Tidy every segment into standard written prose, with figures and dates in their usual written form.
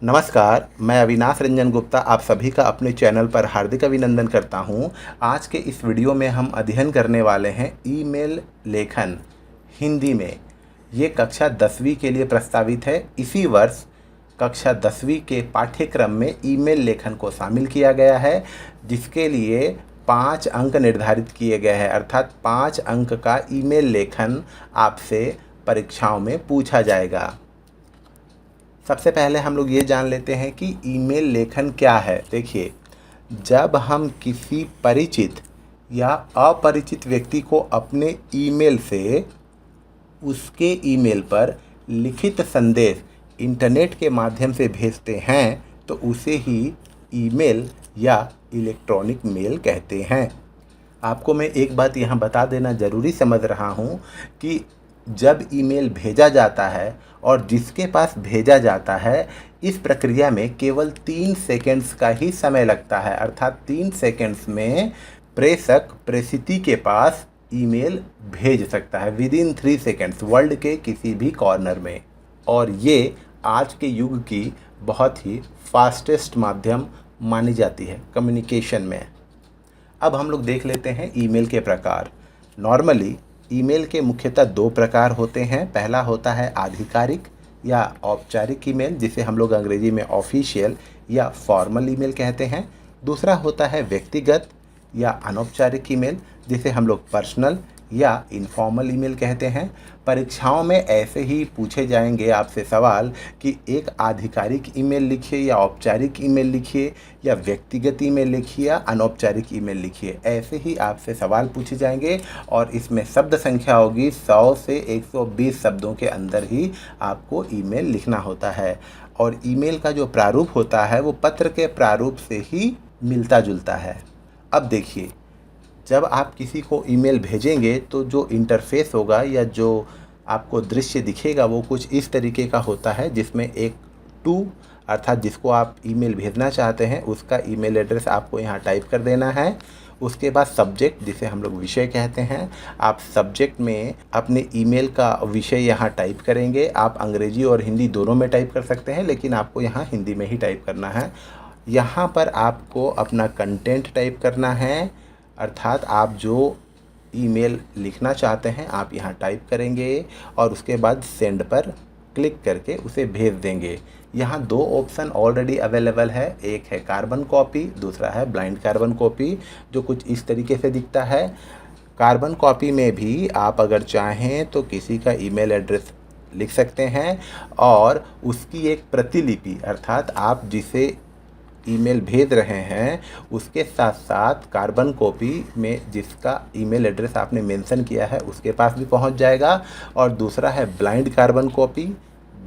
नमस्कार, मैं अविनाश रंजन गुप्ता आप सभी का अपने चैनल पर हार्दिक अभिनंदन करता हूं। आज के इस वीडियो में हम अध्ययन करने वाले हैं ईमेल लेखन हिंदी में। ये कक्षा 10वीं के लिए प्रस्तावित है। इसी वर्ष कक्षा 10वीं के पाठ्यक्रम में ईमेल लेखन को शामिल किया गया है, जिसके लिए 5 अंक निर्धारित किए गए हैं। अर्थात 5 अंक का ईमेल लेखन आपसे परीक्षाओं में पूछा जाएगा। सबसे पहले हम लोग ये जान लेते हैं कि ईमेल लेखन क्या है। देखिए, जब हम किसी परिचित या अपरिचित व्यक्ति को अपने ईमेल से उसके ईमेल पर लिखित संदेश इंटरनेट के माध्यम से भेजते हैं तो उसे ही ईमेल या इलेक्ट्रॉनिक मेल कहते हैं। आपको मैं एक बात यहाँ बता देना ज़रूरी समझ रहा हूँ कि जब ईमेल भेजा जाता है और जिसके पास भेजा जाता है, इस प्रक्रिया में केवल 3 सेकंड्स का ही समय लगता है। अर्थात 3 सेकंड्स में प्रेषक प्रेषिती के पास ईमेल भेज सकता है विदिन 3 सेकंड्स वर्ल्ड के किसी भी कॉर्नर में। और ये आज के युग की बहुत ही फास्टेस्ट माध्यम मानी जाती है कम्युनिकेशन में। अब हम लोग देख लेते हैं ईमेल के प्रकार। नॉर्मली ईमेल के मुख्यतः 2 प्रकार होते हैं। पहला होता है आधिकारिक या औपचारिक ईमेल, जिसे हम लोग अंग्रेजी में ऑफिशियल या फॉर्मल ईमेल कहते हैं। दूसरा होता है व्यक्तिगत या अनौपचारिक ईमेल, जिसे हम लोग पर्सनल या इनफॉर्मल ईमेल कहते हैं। परीक्षाओं में ऐसे ही पूछे जाएंगे आपसे सवाल कि एक आधिकारिक ईमेल लिखिए या औपचारिक ईमेल लिखिए, या व्यक्तिगत ईमेल लिखिए या अनौपचारिक ईमेल लिखिए। ऐसे ही आपसे सवाल पूछे जाएंगे और इसमें शब्द संख्या होगी 100 से 120 शब्दों के अंदर ही आपको ईमेल लिखना होता है। और ईमेल का जो प्रारूप होता है वो पत्र के प्रारूप से ही मिलता जुलता है। अब देखिए, जब आप किसी को ईमेल भेजेंगे तो जो इंटरफेस होगा या जो आपको दृश्य दिखेगा वो कुछ इस तरीके का होता है, जिसमें एक टू अर्थात जिसको आप ईमेल भेजना चाहते हैं उसका ईमेल एड्रेस आपको यहाँ टाइप कर देना है। उसके बाद सब्जेक्ट, जिसे हम लोग विषय कहते हैं, आप सब्जेक्ट में अपने ईमेल का विषय यहाँ टाइप करेंगे। आप अंग्रेजी और हिंदी दोनों में टाइप कर सकते हैं, लेकिन आपको यहाँ हिंदी में ही टाइप करना है। यहाँ पर आपको अपना कंटेंट टाइप करना है, अर्थात आप जो ईमेल लिखना चाहते हैं आप यहाँ टाइप करेंगे और उसके बाद सेंड पर क्लिक करके उसे भेज देंगे। यहाँ 2 ऑप्शन ऑलरेडी अवेलेबल है, एक है कार्बन कॉपी, दूसरा है ब्लाइंड कार्बन कॉपी, जो कुछ इस तरीके से दिखता है। कार्बन कॉपी में भी आप अगर चाहें तो किसी का ईमेल एड्रेस लिख सकते हैं और उसकी एक प्रतिलिपि, अर्थात आप जिसे ईमेल भेज रहे हैं उसके साथ साथ कार्बन कॉपी में जिसका ईमेल एड्रेस आपने मेंशन किया है उसके पास भी पहुंच जाएगा। और दूसरा है blind carbon copy.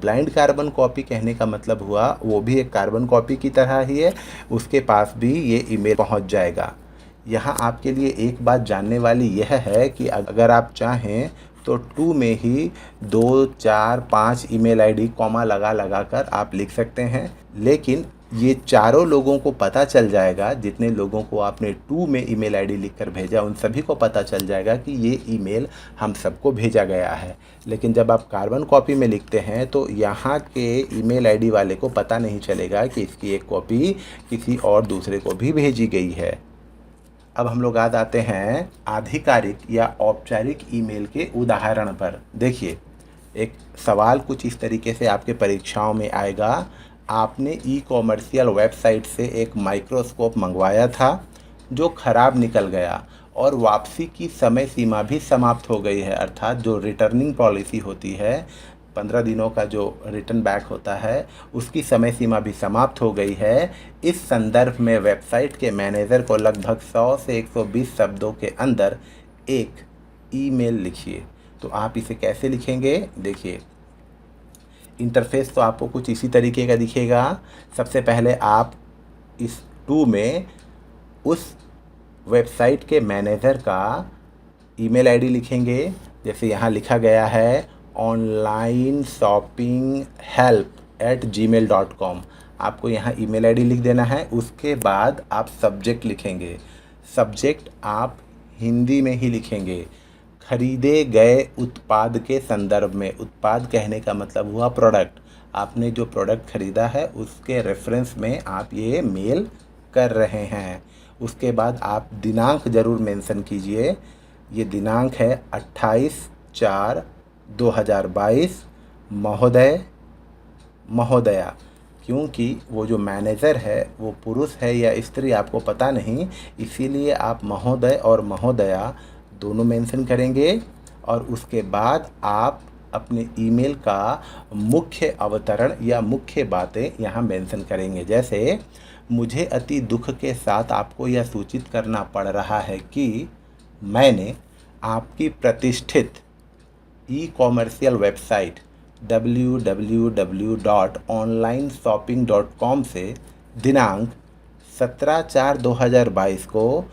Blind carbon copy कहने का मतलब हुआ वो भी एक कार्बन कॉपी की तरह ही है, उसके पास भी ये ईमेल पहुंच जाएगा। यहाँ आपके लिए एक बात जानने वाली यह है कि अगर आप चाहें तो 2 में ही 2, 4, 5 ईमेल आईडी कॉमा लगा कर आप लिख सकते हैं, लेकिन ये चारों लोगों को पता चल जाएगा, जितने लोगों को आपने 2 में ईमेल आईडी लिखकर भेजा उन सभी को पता चल जाएगा कि ये ईमेल हम सबको भेजा गया है। लेकिन जब आप कार्बन कॉपी में लिखते हैं तो यहाँ के ईमेल आईडी वाले को पता नहीं चलेगा कि इसकी एक कॉपी किसी और दूसरे को भी भेजी गई है। अब हम लोग आ जाते हैं आधिकारिक या औपचारिक ईमेल के उदाहरण पर। देखिए, एक सवाल कुछ इस तरीके से आपके परीक्षाओं में आएगा। आपने ई-कॉमर्शियल वेबसाइट से एक माइक्रोस्कोप मंगवाया था जो ख़राब निकल गया और वापसी की समय सीमा भी समाप्त हो गई है। अर्थात जो रिटर्निंग पॉलिसी होती है, 15 दिनों का जो रिटर्न बैक होता है, उसकी समय सीमा भी समाप्त हो गई है। इस संदर्भ में वेबसाइट के मैनेजर को लगभग 100 से 120 शब्दों के अंदर एक ईमेल लिखिए। तो आप इसे कैसे लिखेंगे? देखिए, इंटरफेस तो आपको कुछ इसी तरीके का दिखेगा। सबसे पहले आप इस 2 में उस वेबसाइट के मैनेजर का ईमेल आईडी लिखेंगे। जैसे यहाँ लिखा गया है ऑनलाइन शॉपिंग help@gmail.com। आपको यहाँ ईमेल आईडी लिख देना है। उसके बाद आप सब्जेक्ट लिखेंगे। सब्जेक्ट आप हिंदी में ही लिखेंगे। खरीदे गए उत्पाद के संदर्भ में, उत्पाद कहने का मतलब हुआ प्रोडक्ट, आपने जो प्रोडक्ट ख़रीदा है उसके रेफरेंस में आप ये मेल कर रहे हैं। उसके बाद आप दिनांक ज़रूर मेंशन कीजिए। ये दिनांक है 28/4/2022। महोदय, महोदया, क्योंकि वो जो मैनेजर है वो पुरुष है या स्त्री आपको पता नहीं, इसीलिए आप महोदय और महोदया दोनों मेंशन करेंगे। और उसके बाद आप अपने ईमेल का मुख्य अवतरण या मुख्य बातें यहाँ मेंशन करेंगे। जैसे, मुझे अति दुख के साथ आपको यह सूचित करना पड़ रहा है कि मैंने आपकी प्रतिष्ठित ई कॉमर्शियल वेबसाइट www.onlineshopping.com से दिनांक 17/4/2022 को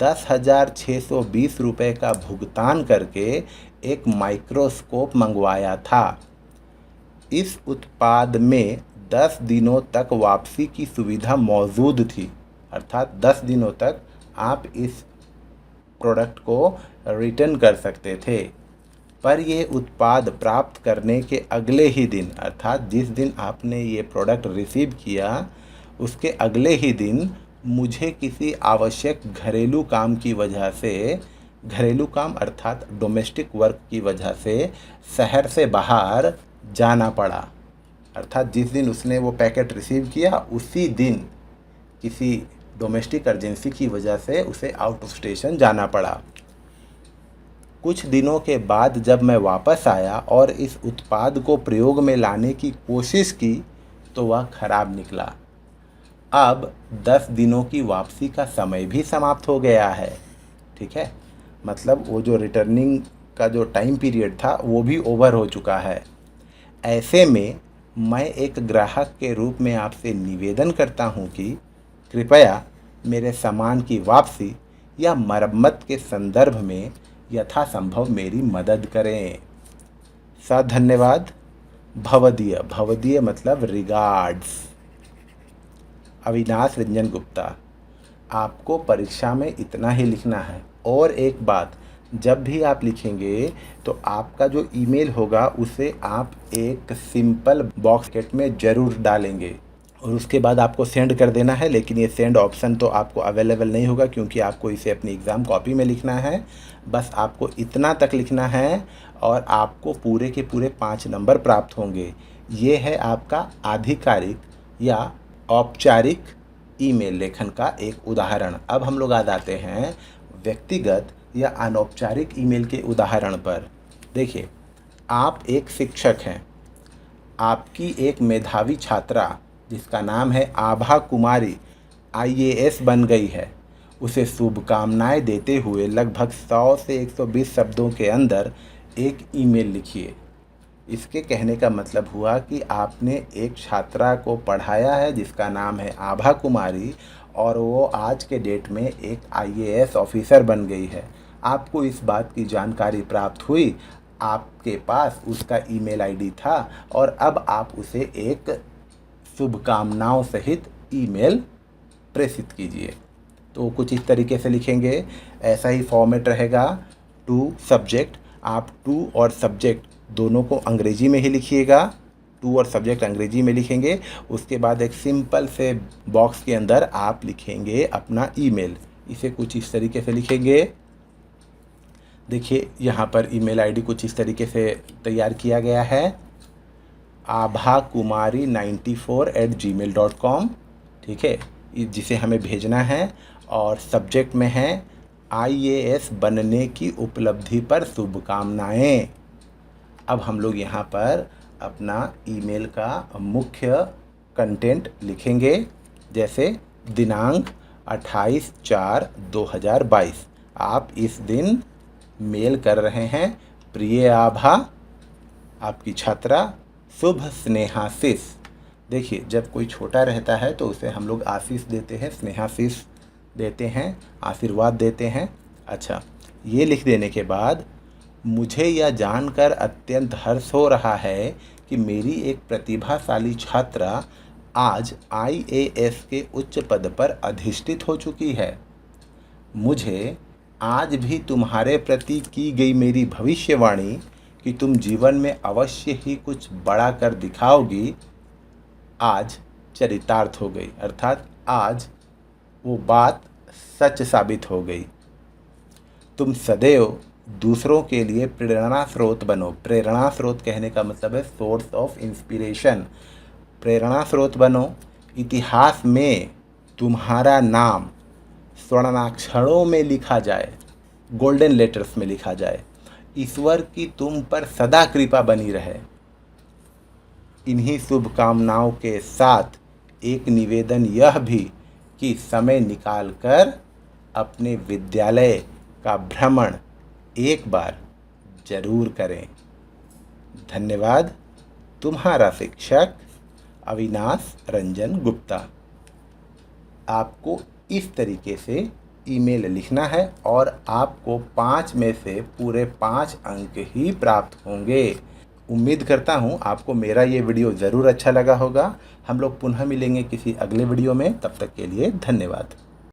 10,620 रुपये का भुगतान करके एक माइक्रोस्कोप मंगवाया था। इस उत्पाद में 10 दिनों तक वापसी की सुविधा मौजूद थी, अर्थात 10 दिनों तक आप इस प्रोडक्ट को रिटर्न कर सकते थे। पर ये उत्पाद प्राप्त करने के अगले ही दिन, अर्थात जिस दिन आपने ये प्रोडक्ट रिसीव किया उसके अगले ही दिन मुझे किसी आवश्यक घरेलू काम की वजह से, घरेलू काम अर्थात डोमेस्टिक वर्क की वजह से शहर से बाहर जाना पड़ा। अर्थात जिस दिन उसने वो पैकेट रिसीव किया उसी दिन किसी डोमेस्टिक अर्जेंसी की वजह से उसे आउट ऑफ स्टेशन जाना पड़ा। कुछ दिनों के बाद जब मैं वापस आया और इस उत्पाद को प्रयोग में लाने की कोशिश की तो वह खराब निकला। अब 10 दिनों की वापसी का समय भी समाप्त हो गया है। ठीक है, मतलब वो जो रिटर्निंग का जो टाइम पीरियड था वो भी ओवर हो चुका है। ऐसे में मैं एक ग्राहक के रूप में आपसे निवेदन करता हूं कि कृपया मेरे सामान की वापसी या मरम्मत के संदर्भ में यथासंभव मेरी मदद करें। धन्यवाद। भवदीय, भवदीय मतलब रिगार्ड्स। अविनाश रंजन गुप्ता। आपको परीक्षा में इतना ही लिखना है। और एक बात, जब भी आप लिखेंगे तो आपका जो ईमेल होगा उसे आप एक सिंपल बॉक्स में ज़रूर डालेंगे और उसके बाद आपको सेंड कर देना है। लेकिन ये सेंड ऑप्शन तो आपको अवेलेबल नहीं होगा क्योंकि आपको इसे अपनी एग्ज़ाम कॉपी में लिखना है। बस आपको इतना तक लिखना है और आपको पूरे के पूरे 5 नंबर प्राप्त होंगे। ये है आपका आधिकारिक या औपचारिक ईमेल लेखन का एक उदाहरण। अब हम लोग आ जाते हैं व्यक्तिगत या अनौपचारिक ईमेल के उदाहरण पर। देखिए, आप एक शिक्षक हैं, आपकी एक मेधावी छात्रा जिसका नाम है आभा कुमारी IAS बन गई है। उसे शुभकामनाएं देते हुए लगभग 100 से 120 शब्दों के अंदर एक ईमेल लिखिए। इसके कहने का मतलब हुआ कि आपने एक छात्रा को पढ़ाया है जिसका नाम है आभा कुमारी और वो आज के डेट में एक IAS ऑफिसर बन गई है। आपको इस बात की जानकारी प्राप्त हुई, आपके पास उसका ईमेल ID था और अब आप उसे एक शुभकामनाओं सहित ईमेल प्रेषित कीजिए। तो कुछ इस तरीके से लिखेंगे। ऐसा ही फॉर्मेट रहेगा। टू सब्जेक्ट, आप टू और सब्जेक्ट दोनों को अंग्रेजी में ही लिखिएगा। टू और सब्जेक्ट अंग्रेजी में लिखेंगे। उसके बाद एक सिंपल से बॉक्स के अंदर आप लिखेंगे अपना ईमेल। इसे कुछ इस तरीके से लिखेंगे। देखिए, यहाँ पर ईमेल ID कुछ इस तरीके से तैयार किया गया है, abhakumari94@gmail.com। ठीक है, जिसे हमें भेजना है और सब्जेक्ट में है IAS बनने की उपलब्धि पर शुभकामनाएं। अब हम लोग यहाँ पर अपना ईमेल का मुख्य कंटेंट लिखेंगे। जैसे दिनांक 28/4/2022। आप इस दिन मेल कर रहे हैं, प्रिय आभा, आपकी छात्रा, शुभ स्नेहाशीष। देखिए, जब कोई छोटा रहता है तो उसे हम लोग आशीष देते हैं, स्नेहाशीष देते हैं, आशीर्वाद देते हैं। अच्छा, ये लिख देने के बाद मुझे यह जानकर अत्यंत हर्ष हो रहा है कि मेरी एक प्रतिभाशाली छात्रा आज IAS के उच्च पद पर अधिष्ठित हो चुकी है। मुझे आज भी तुम्हारे प्रति की गई मेरी भविष्यवाणी कि तुम जीवन में अवश्य ही कुछ बड़ा कर दिखाओगी, आज चरितार्थ हो गई, अर्थात आज वो बात सच साबित हो गई। तुम सदैव दूसरों के लिए प्रेरणा स्रोत बनो। प्रेरणा स्रोत कहने का मतलब है सोर्स ऑफ इंस्पिरेशन। प्रेरणा स्रोत बनो। इतिहास में तुम्हारा नाम स्वर्णाक्षरों में लिखा जाए, गोल्डन लेटर्स में लिखा जाए। ईश्वर की तुम पर सदा कृपा बनी रहे। इन्हीं शुभकामनाओं के साथ एक निवेदन यह भी कि समय निकालकर अपने विद्यालय का भ्रमण एक बार जरूर करें। धन्यवाद। तुम्हारा शिक्षक अविनाश रंजन गुप्ता। आपको इस तरीके से ईमेल लिखना है और आपको 5 में से पूरे 5 अंक ही प्राप्त होंगे। उम्मीद करता हूँ आपको मेरा ये वीडियो ज़रूर अच्छा लगा होगा। हम लोग पुनः मिलेंगे किसी अगले वीडियो में। तब तक के लिए धन्यवाद।